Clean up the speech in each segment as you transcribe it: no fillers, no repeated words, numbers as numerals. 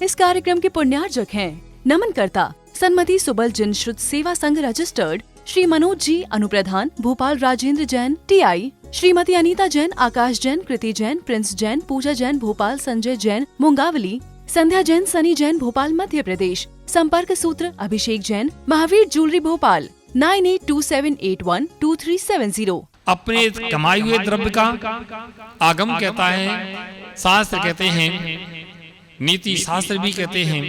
इस कार्यक्रम के पुण्यार्जक हैं नमनकर्ता सन्मति सुबल जिन श्रुत सेवा संघ रजिस्टर्ड श्री मनोज जी अनुप्रधान, भोपाल राजेंद्र जैन TI, श्रीमती अनीता जैन, आकाश जैन, कृति जैन, प्रिंस जैन, पूजा जैन भोपाल, संजय जैन मुंगावली, संध्या जैन, सनी जैन भोपाल मध्य प्रदेश। संपर्क सूत्र अभिषेक जैन, महावीर ज्वेलरी भोपाल 9827812370। अपने कमाए हुए द्रव्य का आगम कहता है, शास्त्र कहते हैं, नीति शास्त्र भी कहते हैं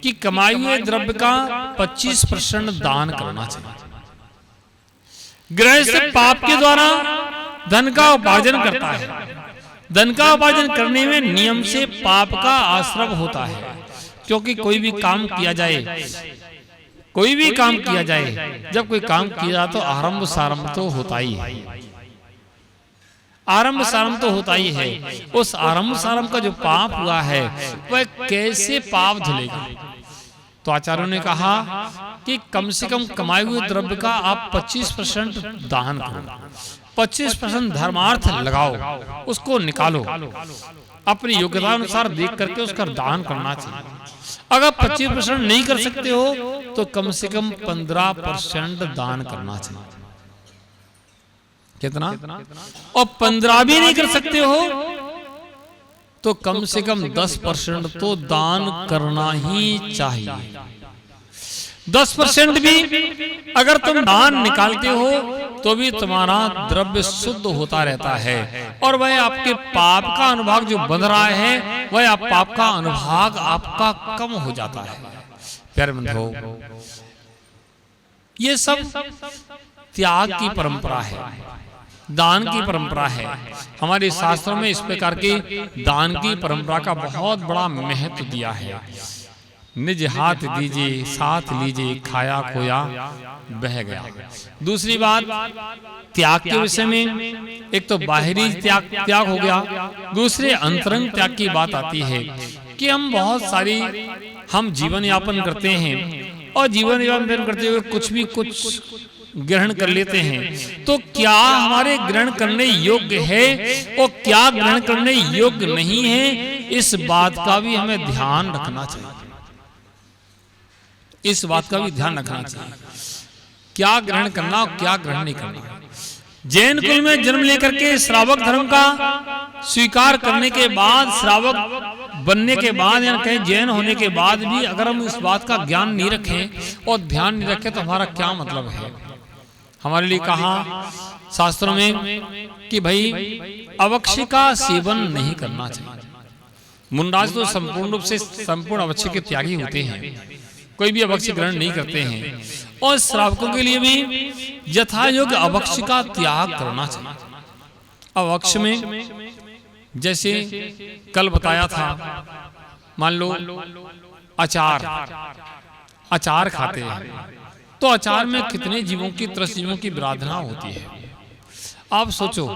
कि कमाए हुए द्रव्य का 25% दान करना चाहिए। गृहस्थ पाप के द्वारा धन का उपार्जन करता है। धन का उपार्जन करने में नियम से पाप का आश्रय होता है, क्योंकि कोई भी काम किया जाए, जब कोई काम किया जाए तो आरंभ सारंभ तो होता ही है। आरंभ सारंभ तो होता ही है। उस आरंभ सारंभ का जो पाप हुआ है वह कैसे पाप धुलेगा? तो आचार्यों ने कहा कि कम से कम कमाए हुए द्रव्य का आप 25% दान करो, 25% धर्मार्थ लगाओ, उसको निकालो, अपनी योग्यता अनुसार देख करके उसका दान करना चाहिए। अगर 25% नहीं कर सकते हो तो कम से कम 15% दान करना चाहिए। कितना? और 15 भी नहीं कर सकते हो तो कम से कम 10% तो दान करना ही चाहिए। 10% भी अगर तुम दान निकालते हो तो भी तुम्हारा द्रव्य शुद्ध होता रहता है, और वह आपके पाप का अनुभाग जो बन रहा है वह आप पाप का अनुभाग आपका कम हो जाता है। प्यारे बंधुओं, ये सब त्याग की परंपरा है, दान की परंपरा है। हमारे शास्त्रों में इस प्रकार की दान की परंपरा का बहुत बड़ा महत्व दिया है। निज हाथ दीजिए, साथ लीजिए, खाया खोया बह गया। दूसरी बात, त्याग के विषय में एक तो बाहरी त्याग हो गया, दूसरे अंतरंग त्याग की बात आती है कि हम जीवन यापन करते हैं, और जीवन यापन करते हुए कुछ ग्रहण कर लेते हैं, तो क्या हमारे ग्रहण करने योग्य है और क्या ग्रहण करने योग्य नहीं है, इस बात का भी हमें ध्यान रखना चाहिए। इस बात का भी ध्यान रखना चाहिए, क्या ग्रहण करना और क्या ग्रहण नहीं करना। जैन कुल में जन्म लेकर के श्रावक धर्म का स्वीकार करने के बाद, श्रावक बनने के बाद या कहीं जैन होने के बाद भी अगर हम इस बात का ज्ञान नहीं रखें और ध्यान नहीं रखें तो हमारा क्या मतलब है? हमारे लिए कहा शास्त्रों में कि भाई अवक्ष्य का सेवन नहीं करना चाहिए। मुंडाज तो संपूर्ण रूप से संपूर्ण अवक्ष्य के त्यागी होते हैं, कोई भी अवक्ष्य ग्रहण नहीं करते हैं, और श्रावकों के लिए भी यथा योग्य अवक्ष्य का त्याग करना चाहिए। अवक्ष्य में जैसे कल बताया था, मान लो अचार खाते हैं, तो अचार में कितने जीवों की, 30 जीवों की विराधना होती है। आप सोचो,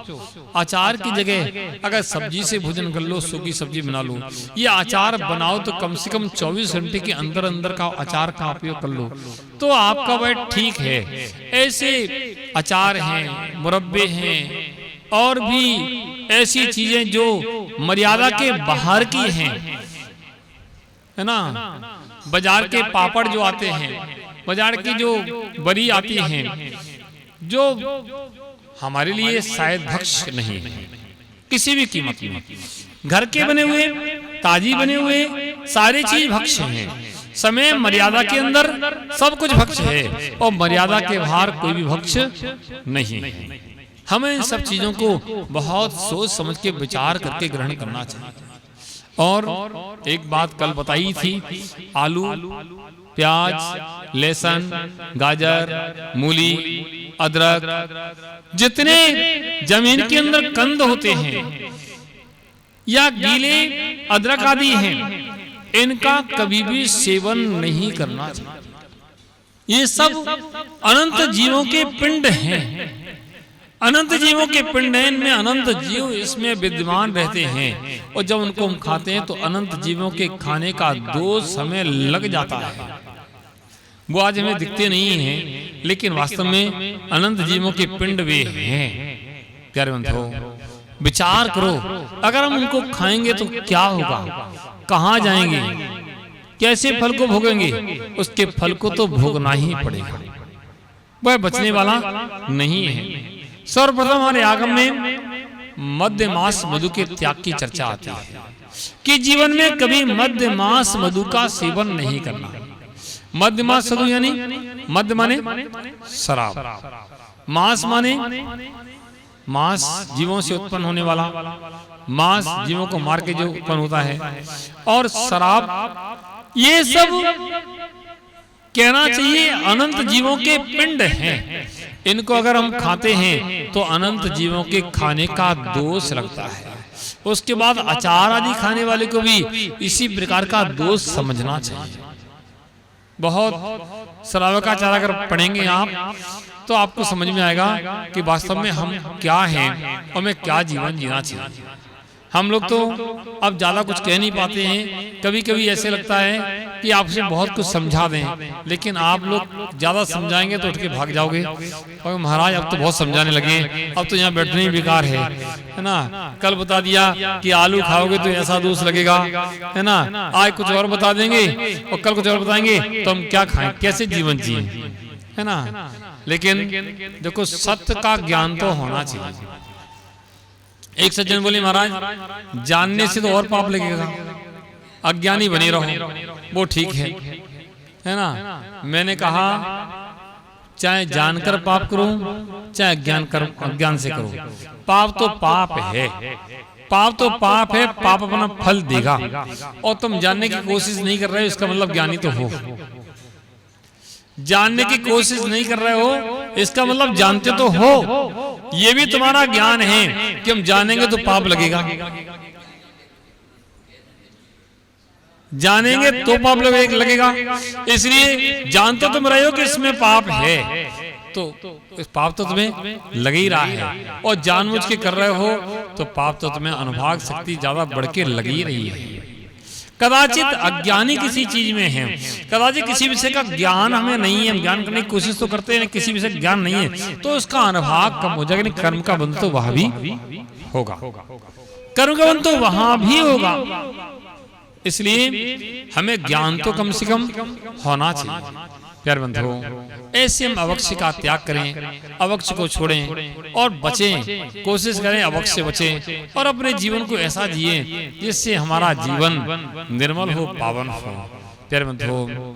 अचार की जगह अगर सब्जी से भोजन कर लो, सूखी सब्जी बना लो, ये अचार बनाओ तो कम से कम 24 घंटे के अंदर का अचार का उपयोग कर लो, तो आपका वह ठीक है। ऐसे अचार हैं, मुरब्बे हैं, और भी ऐसी चीजें जो मर्यादा के बाहर की हैं, है ना। बाजार के पापड़ जो आते हैं, बाजार की जो बरी आती हैं, जो हमारे लिए शायद भक्ष्य नहीं है किसी भी कीमत में। घर के बने हुए, ताजी बने हुए सारे चीज भक्ष्य हैं। समय मर्यादा के अंदर सब कुछ भक्ष्य है, और मर्यादा के बाहर कोई भी भक्ष्य नहीं है। हमें इन सब चीजों को बहुत सोच समझ के विचार करके ग्रहण करना चाहिए। और एक बात कल बताई थी, आलू, प्याज, लहसुन, गाजर, मूली, अदरक, जितने जमीन के अंदर कंद होते हैं या गीले अदरक आदि हैं, इनका कभी भी सेवन नहीं करना चाहिए। ये सब अनंत जीवों के पिंड हैं, अनंत जीवों के पिंड हैं, इनमें अनंत जीव इसमें विद्यमान रहते हैं, और जब उनको हम खाते हैं तो अनंत जीवों के खाने का 2 समय लग जाता है। वो आज हमें दिखते नहीं हैं, लेकिन वास्तव में अनंत जीवों के पिंड वे हैं। प्यारे बंधुओं, विचार करो, अगर हम उनको खाएंगे तो क्या होगा, कहाँ जाएंगे, कैसे फल को भोगेंगे? उसके फल को तो भोगना ही पड़ेगा, वह बचने वाला नहीं है। सर्वप्रथम हमारे आगम में मध्य मास मधु के त्याग की चर्चा आती है कि जीवन में कभी मध्य मास मधु का सेवन नहीं करना। मध्य मास मधु यानी मध्य माने शराब, मांस माने मांस जीवों से उत्पन्न होने वाला, मांस जीवों को मार के जो उत्पन्न होता है, और शराब, ये सब कहना चाहिए अनंत जीवों के पिंड हैं। इनको अगर हम खाते हैं तो अनंत जीवों के खाने का दोष लगता है। उसके बाद अचार आदि खाने वाले को भी इसी प्रकार का दोष समझना चाहिए। बहुत शराब का अचार अगर पढ़ेंगे आप तो आपको समझ में आएगा कि वास्तव में हम क्या हैं और हमें क्या जीवन जीना चाहिए। हम लोग तो अब ज्यादा कुछ कह नहीं पाते हैं, कभी कभी ऐसे लगता है कि आपसे बहुत कुछ समझा दें, लेकिन आप लोग ज्यादा समझाएंगे तो उठ के भाग जाओगे और महाराज अब तो बहुत समझाने लगे, अब तो यहाँ बैठने ही बेकार है ना। कल बता दिया कि आलू खाओगे तो ऐसा दोष लगेगा, है ना। आज कुछ और बता देंगे और कल कुछ और बताएंगे, तो हम क्या खाएं, कैसे जीवन जिए, है ना। लेकिन देखो सत्य का ज्ञान तो होना चाहिए। एक सज्जन बोले महाराज जानने से तो और पाप लगेगा, अज्ञानी बने रहो, वो ठीक है ना। मैंने कहा चाहे जानकर पाप करो चाहे अज्ञान से करो, पाप तो पाप है, पाप तो पाप है, पाप अपना फल देगा। और तुम जानने की कोशिश नहीं कर रहे हो इसका मतलब ज्ञानी तो हो, जानने की कोशिश नहीं कर रहे हो इसका मतलब जानते तो हो। ये भी तुम्हारा ज्ञान है कि हम जानेंगे तो पाप लगेगा, जानेंगे तो पाप लगेगा। इसलिए जानते तुम रहे हो कि इसमें पाप है, तो इस पाप तो तुम्हें लग ही रहा है, और जानबूझ के कर रहे हो तो पाप तो तुम्हें अनुभाग शक्ति ज्यादा बढ़ के लग ही रही है। कदाचित अज्ञानी किसी चीज में है, कदाचित किसी विषय का ज्ञान हमें नहीं है, हम ज्ञान करने की कोशिश तो करते हैं, किसी विषय का ज्ञान नहीं है, तो उसका अनुभाग कम हो जाएगा। कर्म का बंध तो वहां भी होगा, कर्म का बंध तो वहां भी होगा। इसलिए हमें ज्ञान तो कम से कम होना चाहिए। प्यारे बंधुओं, ऐसे हम अवक्ष का त्याग करें, अवक्ष को छोड़ें और बचें, कोशिश करें अवक्ष से बचें, और अपने जीवन को ऐसा जिए जिससे हमारा जीवन निर्मल हो, पावन हो। प्यारे बंधुओं,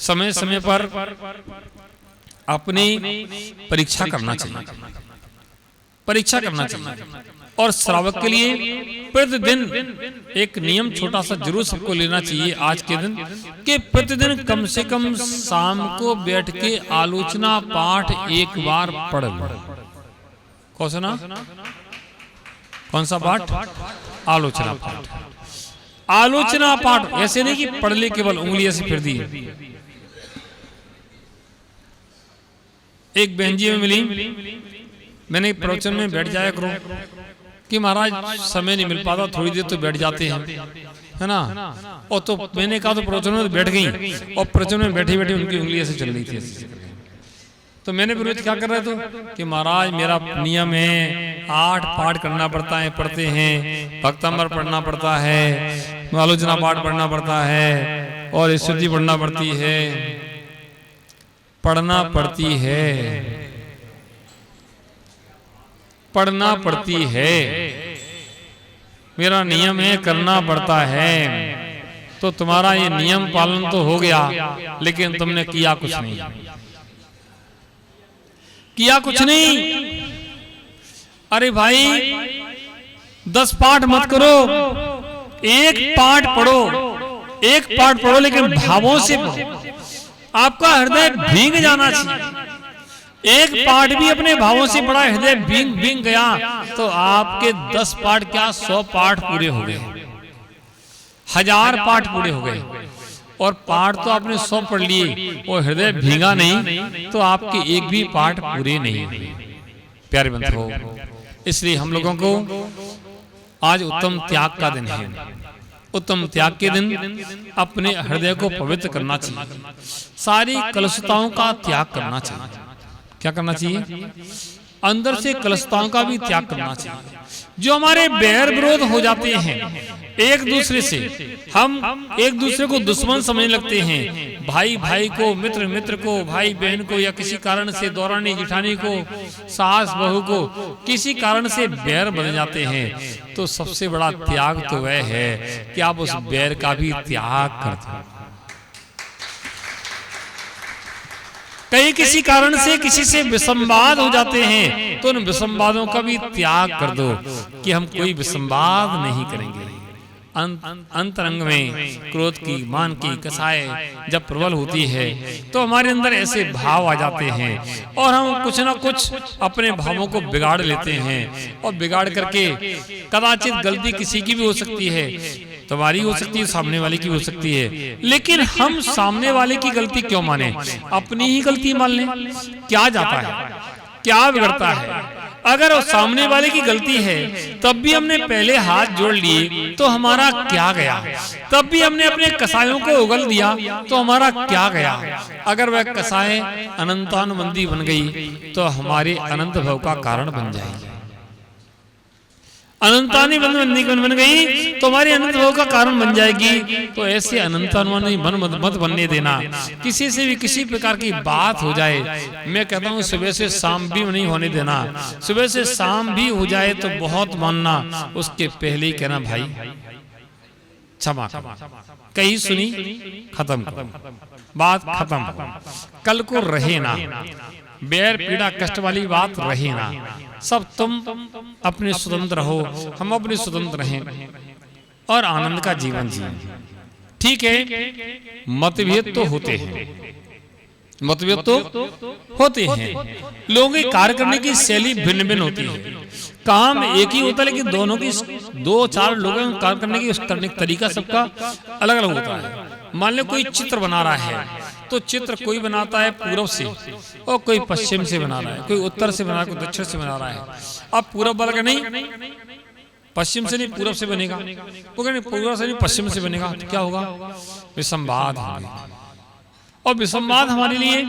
समय समय पर अपनी परीक्षा करना चाहिए, परीक्षा करना चाहिए। और श्रावक के लिए प्रतिदिन एक नियम छोटा सा जरूर सबको लेना चाहिए आज के दिन, कि प्रतिदिन कम से कम शाम को बैठ के आलोचना पाठ एक बार पढ़ लो। कौन सा पाठ? आलोचना पाठ। आलोचना पाठ ऐसे नहीं कि पढ़ ले केवल उंगली ऐसे फिर दी। एक बहन जी में मिली, मैंने प्रवचन में बैठ जाया करो कि महाराज समय नहीं मिल पाता, थोड़ी देर तो बैठ जाते हैं, है ना। और तो मैंने कहा तो प्रवचन में तो बैठ गई, और प्रवचन में बैठी बैठी उनकी उंगली ऐसे चल रही थी। तो मैंने फिर क्या कर रहे थे कि महाराज मेरा नियम है 8 पाठ करना पड़ता है, पढ़ते हैं, भक्तामृत पढ़ना पड़ता है, आलोचना पाठ पढ़ना पड़ता है, और स्तुति पढ़ना पड़ती है, पढ़ना पड़ती है, पढ़ना पड़ती है, मेरा नियम है, करना पड़ता है। तो तुम्हारा ये नियम पालन तो हो गया, लेकिन तुमने किया कुछ नहीं, किया कुछ नहीं। अरे भाई 10 पाठ मत करो, एक पाठ पढ़ो, एक पाठ पढ़ो, लेकिन भावों से पढ़ो। आपका हृदय भींग जाना चाहिए। एक पाठ भी अपने भावों से पढ़ा, हृदय भींग गया, तो आपके 10 पाठ क्या 100 पाठ पूरे हो गए, 1000 पाठ पूरे हो गए। और पाठ तो आपने 100 पढ़ लिए और हृदय भींगा नहीं, तो आपके एक भी पाठ पूरे नहीं हुए। प्यारे बंधुओं, इसलिए हम लोगों को आज उत्तम त्याग का दिन है। उत्तम त्याग के दिन अपने हृदय को पवित्र करना चाहिए, सारी कलुषताओं का त्याग करना चाहिए। क्या करना चाहिए? अंदर से कलुषताओं का भी त्याग करना चाहिए। जो हमारे बैर विरोध हो जाते हैं, एक दूसरे से हम एक दूसरे को दुश्मन समझने लगते हैं, भाई भाई को, मित्र मित्र को, भाई बहन को, या किसी कारण से दौरानी जिठानी को, सास बहू को किसी कारण से बैर बन जाते हैं। तो सबसे बड़ा त्याग तो वह है कि आप उस बैर का भी त्याग कर दो। कई किसी कारण से किसी से विसंवाद हो जाते हैं तो उन विसंवादों का भी त्याग कर दो कि हम कोई विसंवाद नहीं करेंगे। अंतरंग में क्रोध की, मान की कसाय जब प्रबल होती है तो हमारे अंदर ऐसे भाव आ जाते हैं और हम कुछ ना कुछ अपने भावों को बिगाड़ लेते हैं। और बिगाड़ करके कदाचित गलती किसी की भी हो सकती है, तुम्हारी हो सकती है, सामने वाले की हो सकती है, लेकिन हम सामने वाले की गलती क्यों माने, अपनी ही गलती मान लें। क्या जाता है, क्या बिगड़ता है? अगर वो सामने वाले की गलती है तब भी हमने पहले हाथ जोड़ लिए तो हमारा क्या गया? तब भी हमने अपने कसायों को उगल दिया तो हमारा क्या गया? अगर वह कसाएं अनंतानुबंधी बन गई तो हमारे अनंत भव का कारण बन जाएगी। अनंतानी बन गई तो हमारे अनंत भव का कारण बन जाएगी। तो ऐसे अनंतानुबंधी मत बनने देना। किसी से भी किसी प्रकार की बात हो जाए, मैं कहता हूँ सुबह से शाम भी नहीं होने देना। सुबह से शाम भी हो जाए तो बहुत मानना, उसके पहले ही कहना भाई क्षमा, कहीं सुनी खत्म, बात खत्म, कल को रहे ना, बैर पीड़ा कष्ट वाली बात रहे ना। सब तुम अपने स्वतंत्र हो, हम अपने स्वतंत्र रहें और आनंद का जीवन जिए। ठीक है, मतभेद तो होते हैं, मतभेद तो होते हैं। लोगों की कार्य करने की शैली भिन्न भिन्न होती है। काम एक ही होता है लेकिन दोनों की, दो चार लोगों का कार्य करने का तरीका सबका अलग अलग होता है। मान लो कोई चित्र बना रहा है तो चित्र कोई बनाता है पूर्व से और कोई पश्चिम से बना रहा है, कोई उत्तर से बना रहा है, कोई दक्षिण से बना रहा है। अब पूर्व वाला का नहीं, पश्चिम से नहीं पूर्व से बनेगा, वो नहीं पूर्व से नहीं पश्चिम से बनेगा, तो क्या होगा? विसंवाद होगा। और विसंवाद हमारे लिए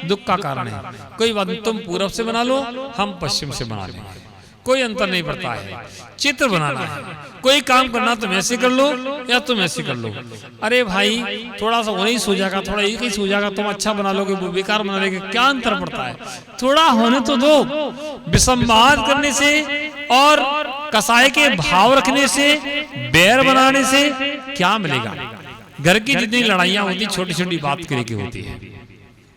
दुख का कारण है। कोई बात नहीं, तुम पूर्व से बना लो, हम पश्चिम से बना लेंगे, कोई अंतर नहीं पड़ता है। चित्र बनाना है, कोई काम करना तुम ऐसे कर लो या तुम ऐसे कर लो। अरे भाई थोड़ा सा वही सो जाएगा, थोड़ा एक ही सो जाएगा, तुम अच्छा बना लोगे, वो बेकार बना लोगे, क्या अंतर पड़ता है? थोड़ा होने तो दो। विसंवाद करने से और कसाई के भाव रखने से, बैर बनाने से क्या मिलेगा? घर की जितनी लड़ाइयां होती छोटी छोटी बात के लिए होती है,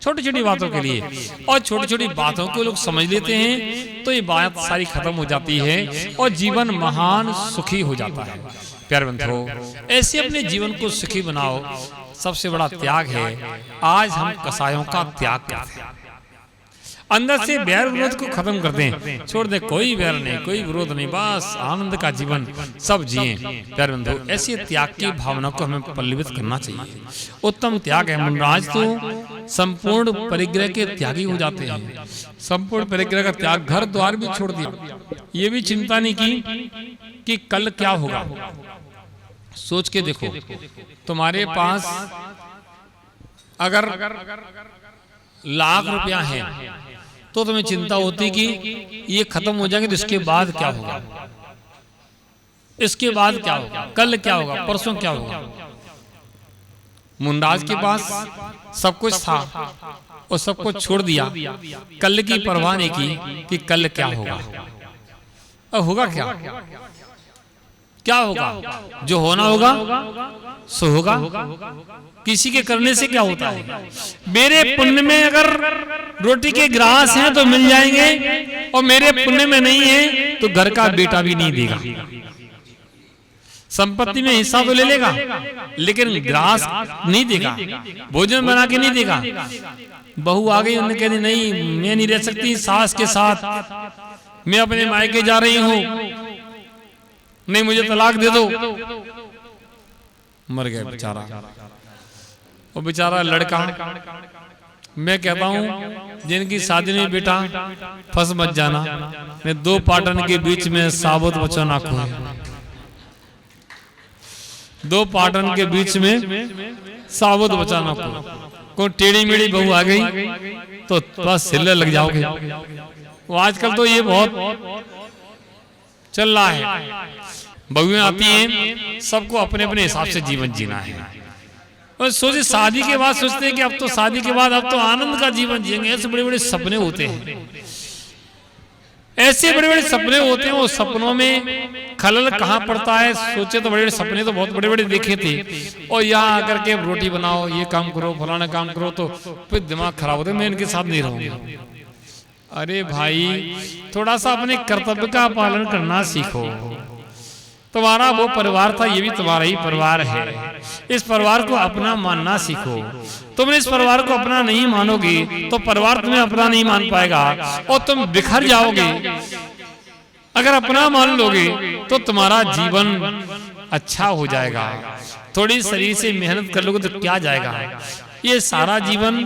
छोटी छोटी बातों के लिए, और छोटी छोटी बातों को लोग समझ लेते हैं तो ये बात सारी खत्म हो जाती है और जीवन महान सुखी हो जाता है। प्यारे बंधुओं, ऐसे अपने जीवन को सुखी बनाओ। सबसे बड़ा त्याग है आज हम कसायों का त्याग करते हैं। अंदर से बैर विरोध को खत्म कर दें, छोड़ दे, कोई बैर नहीं, कोई विरोध नहीं, बस आनंद का जीवन सब जिए। प्यारे बंधु, ऐसी त्याग की भावना को हमें पल्लवित करना चाहिए। उत्तम त्याग है। मुनराज तो संपूर्ण परिग्रह के त्यागी हो जाते हैं। संपूर्ण परिग्रह का त्याग, घर द्वार भी छोड़ दिया, ये भी चिंता नहीं की कि कल क्या होगा। सोच के देखो, तुम्हारे पास अगर लाख रुपया है तो तुम्हें चिंता होती कि ये खत्म हो जाएंगे तो इसके बाद क्या होगा, इसके बाद क्या होगा, कल क्या होगा, परसों क्या होगा। मुनराज के पास सब कुछ था और सब कुछ छोड़ दिया, कल की परवाह नहीं की कि कल क्या होगा। अब होगा क्या, क्या होगा? जो होना होगा सो होगा। किसी के करने से क्या होता है? मेरे पुण्य में अगर रोटी के ग्रास हैं तो मिल जाएंगे, और मेरे पुण्य में नहीं है तो घर का बेटा भी नहीं देगा। संपत्ति में हिस्सा तो ले लेगा लेकिन ग्रास नहीं देगा, भोजन बना के नहीं देगा। बहू आ गई, उन्होंने कह दी नहीं मैं नहीं रह सकती सास के साथ, मैं अपने मायके जा रही हूं, नहीं मुझे तलाक दे दो। मर गया बेचारा। वो बेचारा लड़का, मैं कहता हूं जिनकी शादी में बेटा फंस मत जाना, मैं दो पाटन के बीच में साबुत बच्चा ना खोए। दो पाटन के बीच में साबुत बच्चा ना खोए। कोई टेढ़ी मेढ़ी बहू आ गई तो बस सिले लग जाओगे। वो आजकल तो ये बहुत चल रहा है। बहुएं आती हैं, सबको अपने अपने हिसाब से जीवन जीना है। और सोचे शादी के बाद सोचते हैं कि अब तो शादी के बाद अब तो आनंद का जीवन जिएंगे। ऐसे बड़े बड़े सपने होते हैं, ऐसे बड़े बड़े सपने होते हैं। वो सपनों में खलल कहाँ पड़ता है? सोचे तो बड़े बड़े सपने तो बहुत बड़े बड़े देखे थे, और यहाँ आकर के रोटी बनाओ, ये काम करो, फलाना काम करो, तो फिर दिमाग खराब होता है, मैं इनके साथ नहीं रहूंगा। अरे भाई, थोड़ा सा अपने कर्तव्य का पालन करना सीखो। तुम्हारा वो परिवार था, ये भी तुम्हारा ही परिवार है। इस परिवार को अपना मानना सीखो। तुम इस परिवार को अपना नहीं मानोगे तो परिवार तुम्हें अपना नहीं मान पाएगा और तुम बिखर जाओगे। अगर अपना मान लोगे तो तुम्हारा जीवन अच्छा हो जाएगा। थोड़ी शरीर से मेहनत कर लोगे तो क्या जाएगा। ये सारा जीवन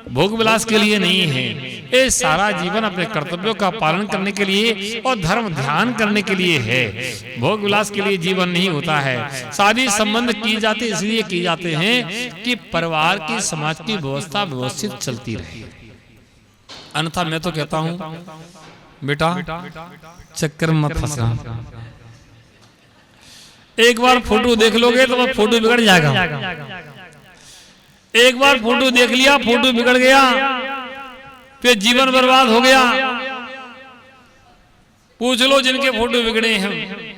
भोग विलास के लिए नहीं है, ये सारा जीवन अपने कर्तव्यों का पालन करने के लिए और धर्म ध्यान करने के लिए है। भोग विलास के लिए जीवन नहीं होता है। शादी संबंध की जाते इसलिए की जाते हैं कि परिवार की, समाज की व्यवस्था व्यवस्थित चलती रहे। अन्यथा मैं तो कहता हूं बेटा, चक्कर में मत फंसना। एक बार फोटो देख लोगे तो फोटो बिगड़ जाएगा। एक बार फोटो देख लिया, फोटो बिगड़ गया, फिर जीवन बर्बाद हो गया। पूछ लो जिनके फोटो बिगड़े हैं।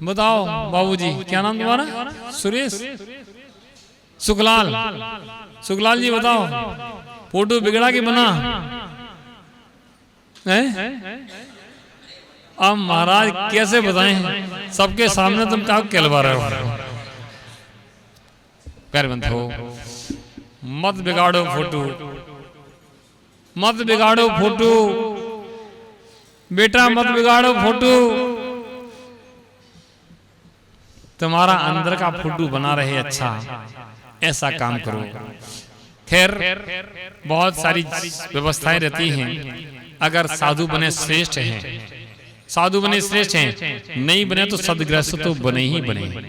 बताओ बाबूजी, क्या नाम तुम्हारा? सुरेश, सुखलाल, सुखलाल जी बताओ, फोटो बिगड़ा कि बना है? अब महाराज कैसे बताएं, सबके सामने तुम क्या कहलवा रहे हो? पैर बंद हो, मत बिगाड़ो फोटो, मत बिगाड़ो फोटो बेटा, मत बिगाड़ो फोटो। तुम्हारा अंदर का फोटो बना रहे अच्छा, ऐसा काम करो। खैर, बहुत सारी व्यवस्थाएं रहती हैं। अगर साधु बने श्रेष्ठ हैं, साधु बने श्रेष्ठ हैं, नहीं बने तो सदगृहस्थ तो बने ही बने।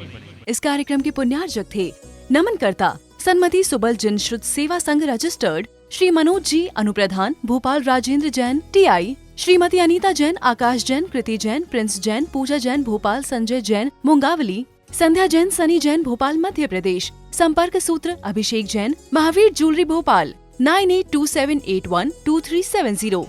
इस कार्यक्रम के पुण्यार्जक थे नमन करता सन्मति सुबल जिन श्रुत सेवा संघ रजिस्टर्ड श्री मनोज जी अनुप्रधान, भोपाल राजेंद्र जैन TI, श्रीमती अनीता जैन, आकाश जैन, कृति जैन, प्रिंस जैन, पूजा जैन भोपाल, संजय जैन मुंगावली, संध्या जैन, सनी जैन भोपाल मध्य प्रदेश। संपर्क सूत्र अभिषेक जैन, महावीर ज्वेलरी भोपाल 9827812370।